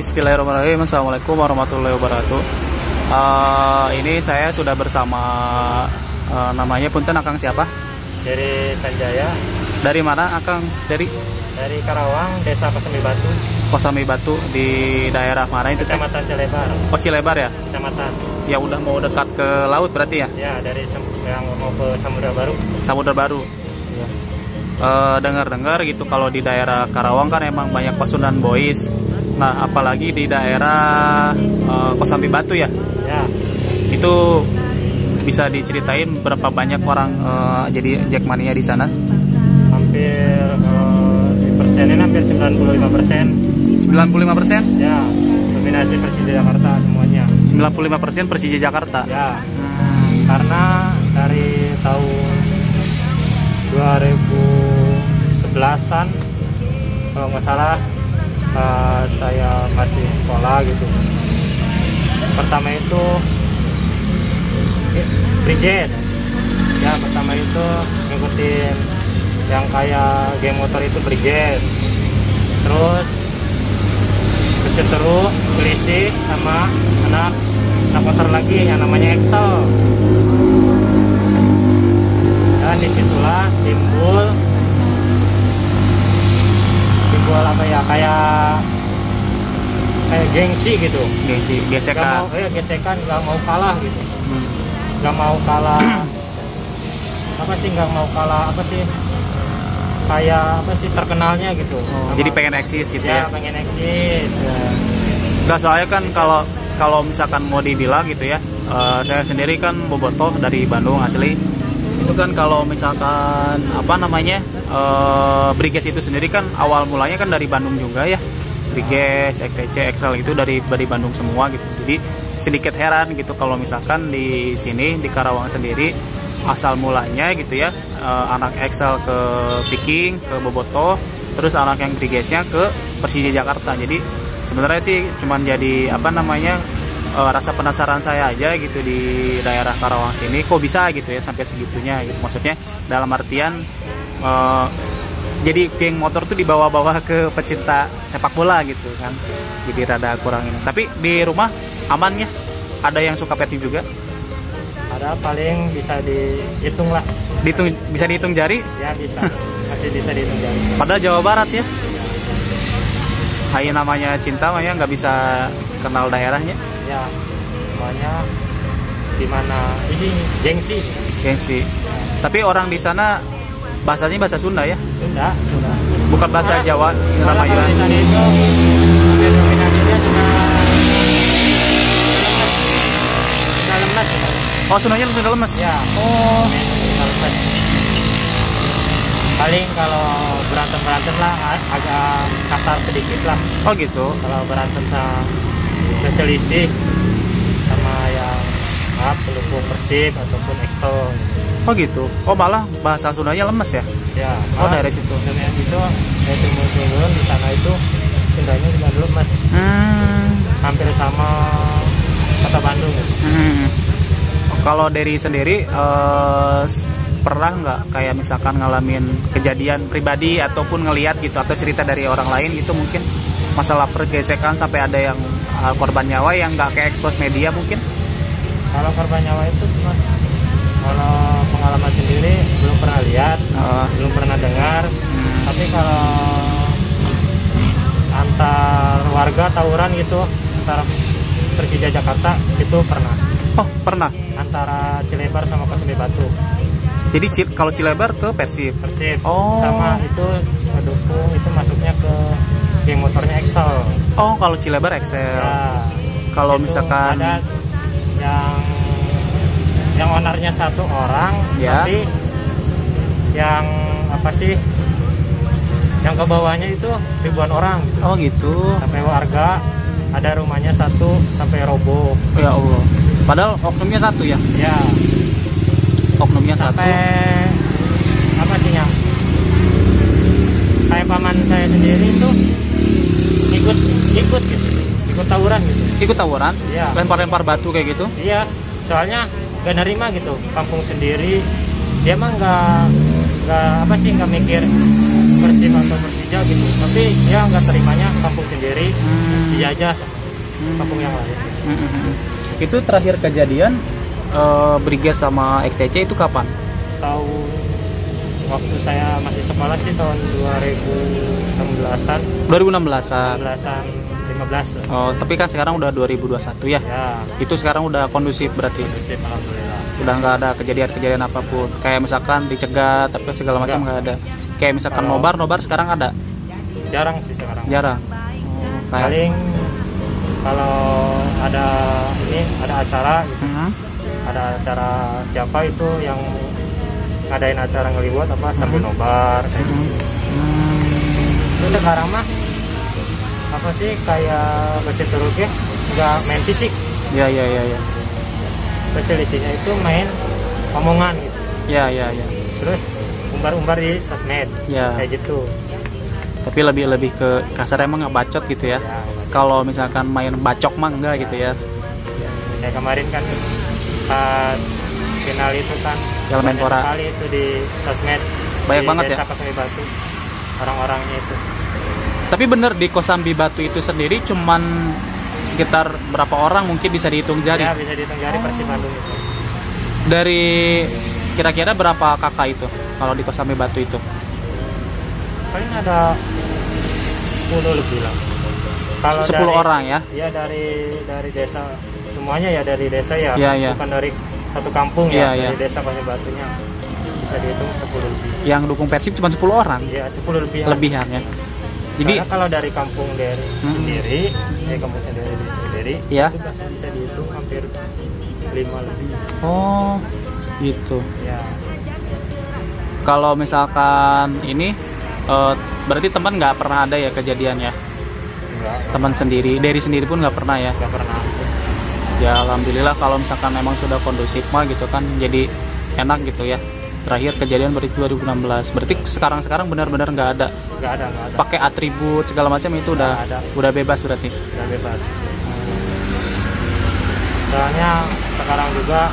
Bismillahirrahmanirrahim. Assalamualaikum warahmatullahi wabarakatuh. Ini saya sudah bersama namanya punten Akang siapa? Dari Sanjaya. Dari mana Akang? Dari Karawang, Desa Kosambi Batu. Kosambi Batu di daerah mana itu? Kecamatan Cilebar. Oh, Cilebar ya? Kecamatan. Ya udah mau dekat ke laut berarti ya? Ya, dari yang mau ke Samudra Baru. Samudra Baru. Ya. Dengar-dengar gitu kalau di daerah Karawang kan emang banyak Pasundan Boys. Nah, apalagi di daerah Kosambi Batu ya? Ya. Itu bisa diceritain berapa banyak orang jadi jackmania di sana? Hampir di persenin hampir 95%. 95%? Ya, dominasi Persija Jakarta semuanya. 95% Persija Jakarta. Ya. Karena dari tahun 2011-an kalau nggak salah saya masih sekolah gitu. Pertama itu Brijes. Ya, pertama itu ngikutin yang kayak geng motor itu Brijes. Terus Berceteru, Polisi sama anak motor lagi yang namanya Excel. Dan disitulah timbul apa ya, kayak gengsi gitu, gesekan, gesekan, nggak mau kalah gitu, nggak mau kalah apa sih kayak apa sih terkenalnya gitu. Jadi pengen eksis gitu ya? Pengen eksis ya. Nggak, soalnya kan kalau misalkan mau dibilang gitu ya, saya sendiri kan bobotoh dari Bandung asli. Itu kan kalau misalkan apa namanya Briges itu sendiri kan awal mulanya kan dari Bandung juga ya. Briges, XTC, Excel itu dari Bandung semua gitu. Jadi sedikit heran gitu kalau misalkan di sini di Karawang sendiri asal mulanya gitu ya, anak Excel ke Viking, ke Bobotoh, terus anak yang Brigesnya ke Persija Jakarta. Jadi sebenarnya sih cuman jadi apa namanya rasa penasaran saya aja gitu di daerah Karawang sini kok bisa gitu ya sampai segitunya gitu. Maksudnya dalam artian jadi geng motor tuh dibawa-bawa ke pecinta sepak bola gitu kan. Jadi rada kurang ini. Tapi di rumah aman ya? Ada yang suka petting juga? Ada, paling bisa dihitung lah. Bisa dihitung jari? Ya bisa, masih bisa dihitung jari. Padahal Jawa Barat ya? Hai, namanya cinta mah ya nggak bisa kenal daerahnya. Ya, semuanya dimana ini gengsi. Tapi orang di sana bahasanya bahasa Sunda ya? Sunda. Bukan bahasa Jawa. Kalau di sana itu dominasinya Sunda lemes. Oh, Sundanya Sunda lemes? Ya. Oh. Sunda lemes. Paling kalau berantem lah agak kasar sedikit lah. Oh gitu. Kalau berantem sama berselisih sama yang pendukung Persib ataupun Excel. Oh gitu. Oh, malah bahasa Sundanya lemes ya? Ya. Oh, dari situ. Dari itu dari timur di sana itu Sundanya juga lemes. Hampir sama kota Bandung. Kalau dari sendiri pernah nggak kayak misalkan ngalamin kejadian pribadi ataupun ngelihat gitu atau cerita dari orang lain gitu mungkin masalah pergesekan sampai ada yang korban nyawa yang nggak kayak expose media mungkin? Kalau korban nyawa itu kalau pengalaman sendiri belum pernah lihat, belum pernah dengar. Tapi kalau antar warga tawuran gitu antara Persija Jakarta itu pernah. Oh, pernah? Antara Cilebar sama Kosambi Batu. Jadi kalau Cilebar ke Persib? Oh. Sama itu pendukung itu masuknya ke geng motornya Excel. Oh, kalau Cilebar Excel. Ya, kalau misalkan ada yang ownernya satu orang, ya. Tapi yang apa sih? Yang ke bawahnya itu ribuan orang. Oh gitu. Sampai warga ada rumahnya satu sampai roboh. Ya Allah. Padahal oknumnya satu ya? Ya. Oknumnya sampai satu. Apa sih yang? Kayak paman saya sendiri itu ikut gitu. Ikut tawuran gitu. Ikut tawuran? Iya. Lempar-lempar batu kayak gitu? Iya. Soalnya gak nerima gitu. Kampung sendiri. Dia mah nggak mikir Persib atau Persija aja gitu, tapi dia nggak terimanya kampung sendiri dijajah kampung yang lain. Itu terakhir kejadian Briges sama XTC itu kapan? Tahu waktu saya masih sekolah sih tahun 2016-an. 2016-an. 15. Oh, tapi kan sekarang udah 2021 ya? Ya. Itu sekarang udah kondusif berarti? Kondusif, alhamdulillah. Udah nggak ada kejadian-kejadian apapun? Kayak misalkan dicegat, tapi segala macam nggak ada? Kayak misalkan nobar sekarang ada? Jarang sih sekarang. Jarang? Paling kalau ada acara gitu, ada acara siapa itu yang ngadain acara ngeliwat apa sambil nobar kayak gitu. Terus sekarang mah apa sih kayak bersih teruk ya, nggak main fisik. Ya. Selisihnya itu main omongan gitu. Ya. Terus umbar-umbar di sosmed. Ya. Kayak gitu. Tapi lebih ke kasar emang nggak bacot gitu ya. Kalau misalkan main bacok mah enggak gitu ya. Kayak kemarin kan pas final itu kan Piala Menpora sekali itu di sosmed. Banyak di banget Desa ya. Kosambi Batu. Orang-orangnya itu. Tapi bener di Kosambi Batu itu sendiri cuman sekitar berapa orang mungkin bisa dihitung jari? Ya bisa dihitung jari Persib Bandung itu. Dari kira-kira berapa kakak itu kalau di Kosambi Batu itu? Paling ada 10 lebih lah. Kalau 10 dari, orang ya? Iya dari desa semuanya ya, dari desa ya. Ya. Bukan dari satu kampung ya, Ya. dari desa Kosambi Batunya bisa dihitung 10 lebih. Yang dukung Persib cuma 10 orang? Iya 10 lebih. Lebihan ya. Jadi karena kalau dari kampung sendiri, kampung sendiri ya. itu bisa dihitung hampir 5 lebih. Oh, gitu. Ya. Kalau misalkan ini berarti teman nggak pernah ada ya kejadiannya? Enggak. Teman sendiri, dari sendiri pun nggak pernah ya? Enggak pernah. Ya alhamdulillah kalau misalkan memang sudah kondusif mah gitu kan, jadi enak gitu ya. Terakhir kejadian berarti 2016. Berarti sekarang benar-benar nggak ada. Nggak ada. Pakai atribut segala macam itu udah bebas berarti. Udah bebas. Soalnya sekarang juga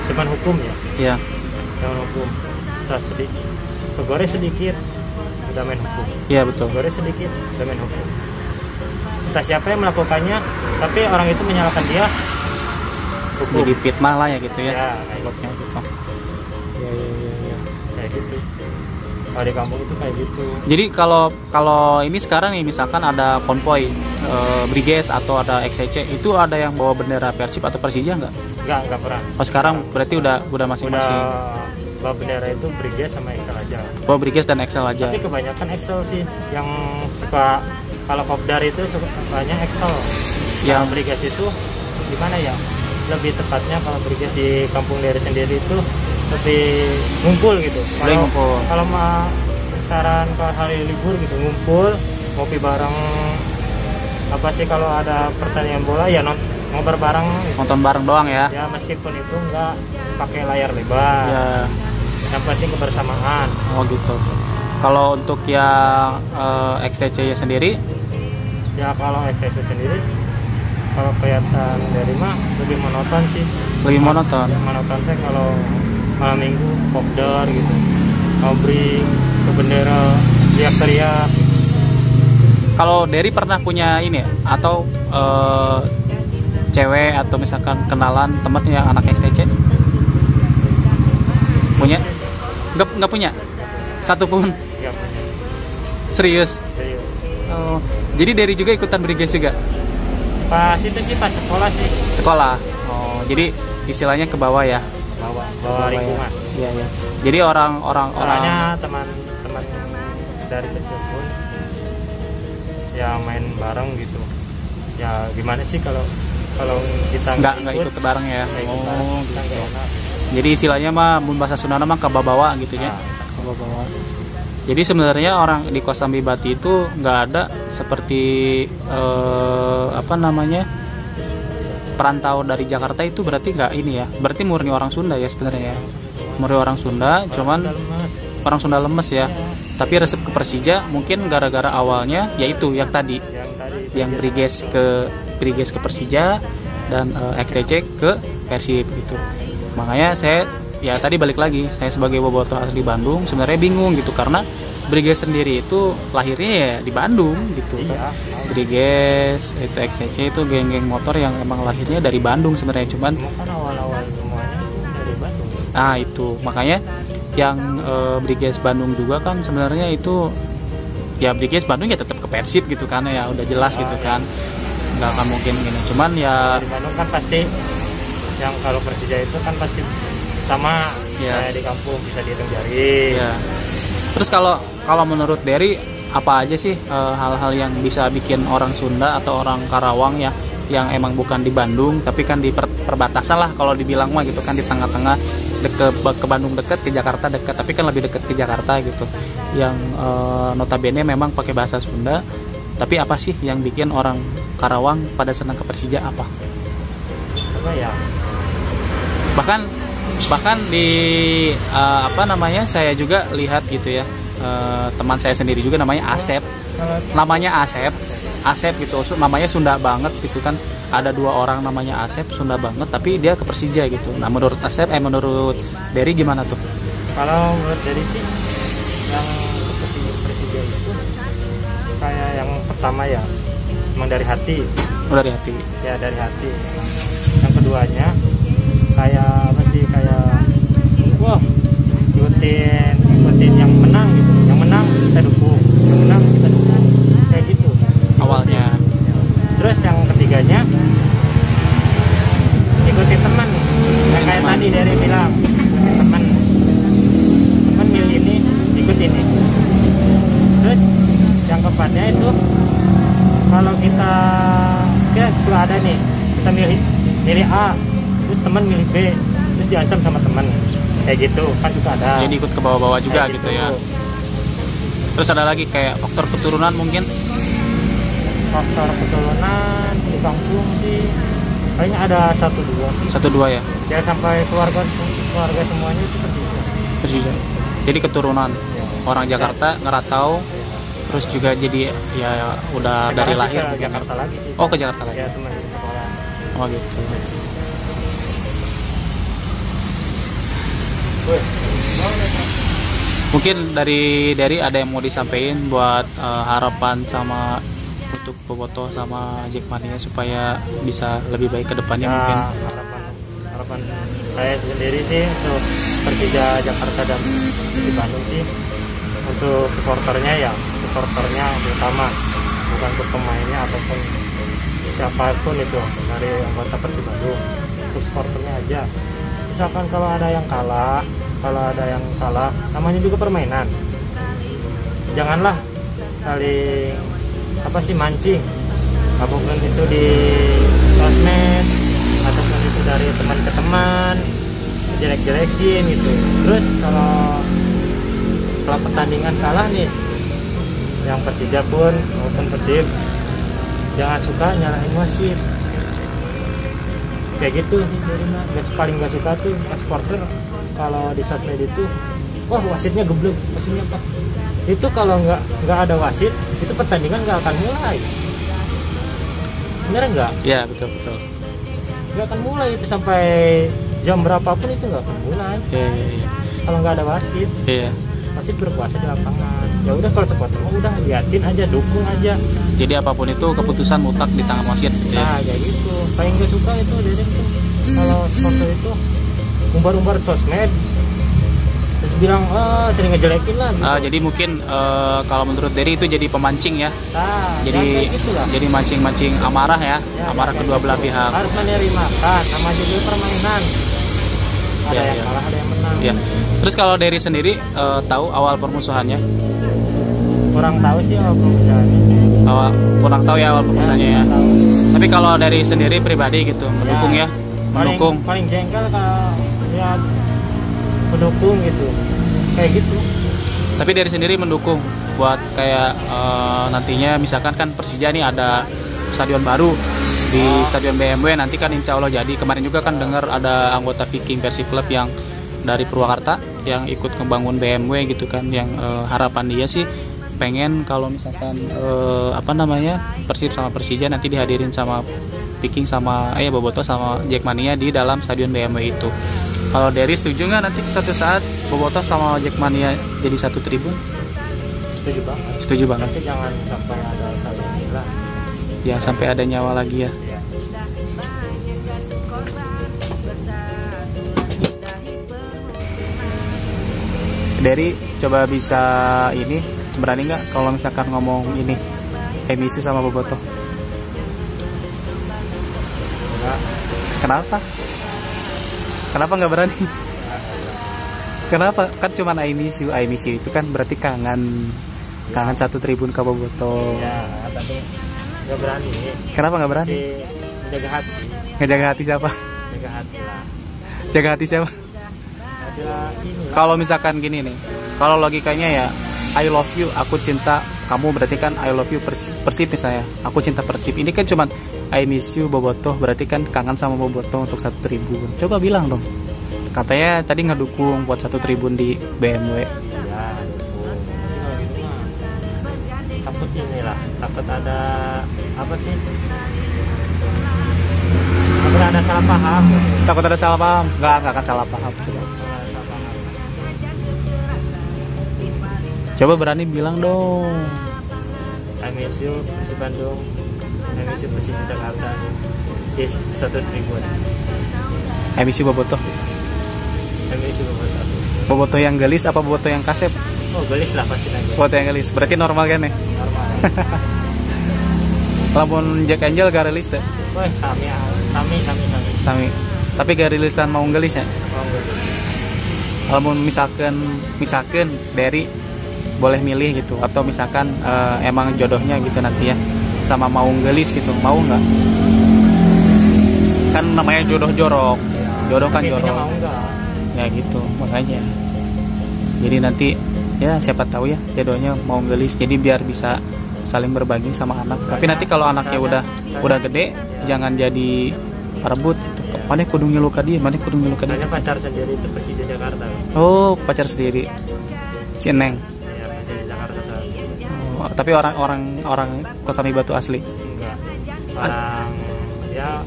cuman hukum ya. Iya. Cuman hukum. Kegores sedikit udah main hukum. Iya betul. Kegores sedikit udah main hukum. Entah siapa yang melakukannya, tapi orang itu menyalahkan dia. Hukum. Jadi fitnah lah ya gitu ya. Ya, kayak gitu. Iya. Kayak gitu. Kalau di kampung itu kayak gitu. Jadi kalau ini sekarang nih misalkan ada konvoy Briges atau ada XCC, itu ada yang bawa bendera Persib atau Persija nggak? Nggak pernah. Oh sekarang berarti udah masing-masing. Bawa bendera itu Briges sama Excel aja. Bawa Briges dan Excel aja. Tapi kebanyakan Excel sih yang suka, kalau kopdar itu sukanya Excel. Yang Briges itu gimana ya? Lebih tepatnya kalau Briges di kampung dari sendiri itu lebih ngumpul gitu. Kalau mau saran ke hari libur gitu, ngumpul ngopi bareng, apa sih kalau ada pertandingan bola ya ngobrol bareng gitu. Nonton bareng doang ya. Ya meskipun itu nggak pakai layar lebar ya. Yang penting kebersamaan. Oh gitu. Kalau untuk yang XTC sendiri? Ya kalau XTC sendiri, kalau kelihatan dari mah lebih monoton sih. Lebih monoton? Monoton teh kalau malam minggu kopdar gitu, ngobrol ke bendera, teriak-teriak. Kalau Derry pernah punya ini ya? Atau cewek atau misalkan kenalan temen yang anak XTC? Punya? Nggak punya? Satu pun? Ya, punya. Serius? Serius. Oh, jadi Derry juga ikutan Briges juga? Pas itu sih pas sekolah sih. Sekolah? Oh, jadi istilahnya ke bawah ya? Bawa lingkungan. Iya. Jadi orang-orang teman-teman dari kecil pun ya main bareng gitu. Ya gimana sih kalau kita nggak ikut bareng ya? Oh, gitu. Jadi istilahnya mah bahasa Sunda mah kababawa gitu ya. Kababawa. Jadi sebenarnya orang di Kosambi Batu itu nggak ada seperti perantau dari Jakarta itu, berarti nggak ini ya, berarti murni orang Sunda ya sebenarnya ya, murni orang Sunda, cuman orang Sunda lemes ya. Tapi resep ke Persija mungkin gara-gara awalnya yaitu yang tadi yang Briges ke Persija dan XTC ke Persib gitu. Makanya saya ya tadi balik lagi, saya sebagai bobotoh asli Bandung sebenarnya bingung gitu, karena Briges sendiri itu lahirnya ya di Bandung gitu kan. Briges itu XTC itu geng-geng motor yang emang lahirnya dari Bandung sebenarnya, cuman kan awal-awal semuanya itu dari Bandung. Nah itu makanya yang Briges Bandung juga kan sebenarnya itu ya Briges Bandung ya tetap ke Persib gitu kan, ya udah jelas gitu kan, nggak akan mungkin gini. Cuman ya di Bandung kan pasti yang kalau Persija itu kan pasti sama kayak di kampung, bisa dihitung jari. Ya. Terus kalau menurut Derry apa aja sih hal-hal yang bisa bikin orang Sunda atau orang Karawang ya yang emang bukan di Bandung tapi kan di perbatasan lah kalau dibilang mah gitu kan, di tengah-tengah, ke Bandung deket, ke Jakarta deket, tapi kan lebih deket ke Jakarta gitu, yang notabene memang pakai bahasa Sunda. Tapi apa sih yang bikin orang Karawang pada senang ke Persija, apa ya? Bahkan di apa namanya, saya juga lihat gitu ya, teman saya sendiri juga namanya Asep gitu, namanya Sunda banget gitu kan, ada 2 orang namanya Asep, Sunda banget tapi dia ke Persija gitu. Nah menurut Asep menurut Derry gimana tuh? Kalau menurut Derry sih yang ke Persija itu kayak yang pertama ya emang dari hati. Dari hati ya, dari hati. Yang keduanya kayak apa sih, kayak wah ikutin yang menang gitu, yang menang kita dukung, kayak gitu awalnya. Terus yang ketiganya ikutin teman, yang kayak tadi dari bilang, ikutin teman milih ini, ikut ini. Terus yang keempatnya itu kalau kita suka ada nih, kita milih A, terus teman milih B, terus diancam sama teman, kayak gitu kan juga ada. Jadi ikut ke bawah-bawah juga gitu ya. Terus ada lagi kayak faktor keturunan mungkin. Faktor keturunan di kampung sih kayaknya ada 1-2 sih. 1-2 ya. Ya sampai keluarga semuanya itu Persija. Jadi keturunan orang Jakarta ngerantau, terus juga jadi ya udah dari lahir ke Jakarta lagi sih. Oh, ke Jakarta lagi. Ya teman di sekolah. Oh gitu. Mungkin dari ada yang mau disampaikan buat harapan sama untuk bobotoh sama Jackmania supaya bisa lebih baik ke depannya. Mungkin harapan saya sendiri sih untuk Persija Jakarta dan di Bandung sih, untuk supporternya terutama, bukan untuk pemainnya ataupun siapapun itu dari anggota Persib Bandung, untuk supporternya aja. Misalkan kalau ada yang kalah, namanya juga permainan, janganlah saling mancing, apapun itu di sosmed ataupun itu dari teman ke teman, jelek-jelekin gitu. Terus kalau pertandingan kalah nih, yang Persija pun maupun Persib, jangan suka nyalahin wasit kayak gitu. Paling gak suka tuh supporter kalau di sosmed itu, wah wasitnya geblek, wasitnya apa. Itu kalau nggak ada wasit, itu pertandingan nggak akan mulai. Bener nggak? Iya, betul. Nggak akan mulai itu sampai jam berapapun, itu nggak akan mulai. Iya. Kalau nggak ada wasit. Iya. Wasit berkuasa di lapangan. Ya udah, kalau supporter udah liatin aja, dukung aja. Jadi apapun itu keputusan mutlak di tangan wasit gitu ya. Nah, kayak gitu. Paling nggak suka itu jadi kalau supporter itu umbar-umbar sosmed, terus bilang sering ngejelekin lah gitu. Jadi mungkin kalau menurut Derry itu jadi pemancing ya. Jadi mancing amarah ya, amarah kedua belah pihak. Harus menerima kan, sama juga permainan. Ada yang kalah, ada yang menang. Ya. Terus kalau Derry sendiri tahu awal permusuhannya? Kurang tahu sih awal permusuhannya. Kurang tahu ya awal permusuhannya ya. Tapi kalau dari sendiri pribadi gitu mendukung ya. Paling jengkel kalau lihat mendukung gitu, kayak gitu. Tapi dari sendiri mendukung buat kayak nantinya misalkan kan Persija nih ada stadion baru di Stadion BMW, nanti kan insya Allah jadi. Kemarin juga kan dengar ada anggota Viking Persib Club yang dari Purwakarta yang ikut ngebangun BMW gitu kan, yang harapan dia sih pengen kalau misalkan Persib sama Persija nanti dihadirin sama picking sama Bobotoh sama Jackmania di dalam stadion BMW itu. Kalau Derry setuju nggak nanti suatu saat Bobotoh sama Jackmania jadi satu tribun? Setuju banget. Setuju banget. Tapi jangan sampai ada saling gila. Ya sampai ada nyawa lagi ya. Ya. Derry coba bisa ini, berani nggak kalau misalkan ngomong ini emisi sama Bobotoh? Enggak. Kenapa? Kenapa nggak berani? Kenapa? Kan cuma I miss you itu kan berarti kangen satu tribun ke Bobotoh. Ya, tapi nggak berani. Kenapa nggak berani? Masih menjaga hati. Ngejaga hati siapa? Jaga hati lah. Jaga hati siapa? Hati lah ini lah. Kalau misalkan gini nih, kalau logikanya ya I love you, aku cinta kamu, berarti kan I love you Persib misalnya, aku cinta Persib. Ini kan cuman I miss you Bobotoh, berarti kan kangen sama Bobotoh untuk satu tribun. Coba bilang dong. Katanya tadi ngedukung buat satu tribun di BMW. Ya, dukung. Tapi kalau gitu mah takut inilah, takut ada apa sih? Takut ada salah paham. Takut ada salah paham? Nggak akan salah paham. Coba berani bilang dong. I miss you Persib Bandung, I miss you Persib Jakarta di satu tribun. I miss you Bobotoh. I miss you Bobotoh. Bobotoh yang gelis apa Bobotoh yang kasep? Oh, gelis lah pasti aja. Bobotoh yang gelis, berarti normal kan ya? Normal. Lamun Jack Angel gak rilis deh? Woi, sami. Tapi gak rilisan mau gelis ya? Oh, gelis. Kalau misalkan Derry boleh milih gitu, atau misalkan emang jodohnya gitu nanti ya sama mau gelis gitu, mau nggak? Kan namanya jodoh jorok, jodoh kan jorok. Mau nggak? Ya gitu, makanya. Jadi nanti ya siapa tahu ya jodohnya mau gelis, jadi biar bisa saling berbagi sama anak. Tapi nanti kalau anaknya udah gede, jangan jadi rebut. Mana kudu ngilu ka dia, mana kudu ngilu ka dia. Hanya pacar sendiri itu Persija Jakarta. Oh, pacar sendiri. Cineng. Ya, Persija Jakarta saat. Oh, tapi orang Kosambi Batu asli. Enggak. Orang ya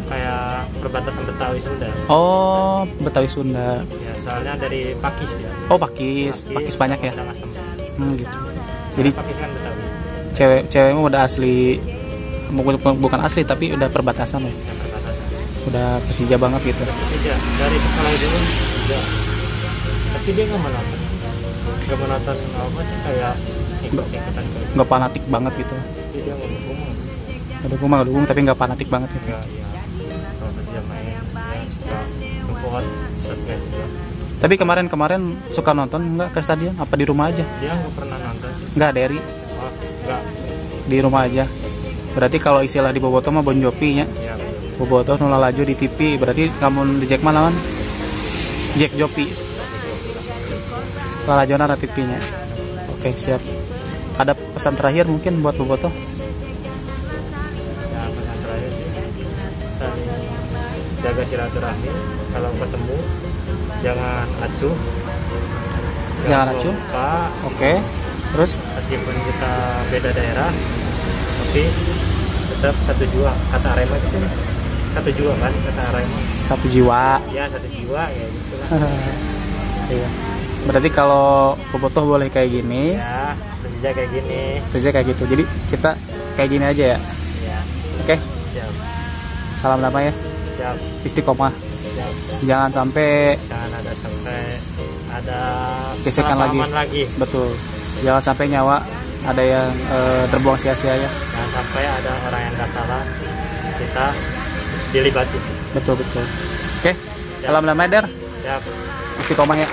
kayak perbatasan Betawi Sunda. Oh, Betawi Sunda. Ya, soalnya dari Pakis dia. Oh, Pakis banyak ya. Gitu. Jadi Pakis kan Betawi. Cewekmu udah asli, bukan asli tapi udah perbatasan ya. Udah Persija banget gitu. Persija dari sekolah dulu juga. Tapi dia nggak menonton apa sih, kayak ikutan. Nggak fanatik banget gitu. Tapi dia Nggak dukung tapi nggak fanatik banget gitu. Ya, kalau Persija main ya suka support subscribe juga. Tapi kemarin suka nonton nggak ke stadion? Apa di rumah aja? Dia nggak pernah nonton. Nggak, Derry? Oh, nggak. Di rumah aja. Berarti kalau istilah di Bobotoh mah Bon Jopi nya. Ya, Bobotoh nula laju di TV, berarti kamu di Jack mana kan? Jack Jopi. Lalajona na TV-nya. Oke, siap. Ada pesan terakhir mungkin buat Bobotoh? ya pesan terakhir sih, saling jaga silaturahmi. Kalau ketemu jangan acuh. Jangan acuh. Oke. Terus Meskipun kita beda daerah, tapi tetap satu jiwa. Kata Arema gitu. Satu jiwa kan kata Arema. satu jiwa. Ya, satu jiwa ya gitu lah. Iya. Berarti kalau Bobotoh boleh kayak gini, Ya, Persija kayak gini. Persija kayak gitu. Jadi kita kayak gini aja ya. Ya, Oke. siap. Salam damai ya. Siap. Istiqomah. Siap. Jangan sampai Jangan ada gesekan lagi. Betul. Jangan sampai nyawa ada yang terbuang sia-sia ya. Jangan sampai ada orang yang nggak salah kita dilibatin. Betul. Oke. Salam damai Der. Siap. Istiqomah ya.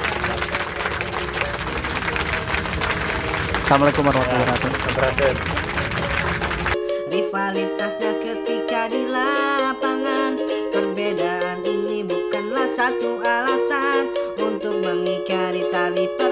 Assalamualaikum warahmatullahi wabarakatuh. Berhasil. Rivalitasnya ketika di lapangan, perbedaan ini bukanlah satu alasan untuk mengingkari tali persatuan.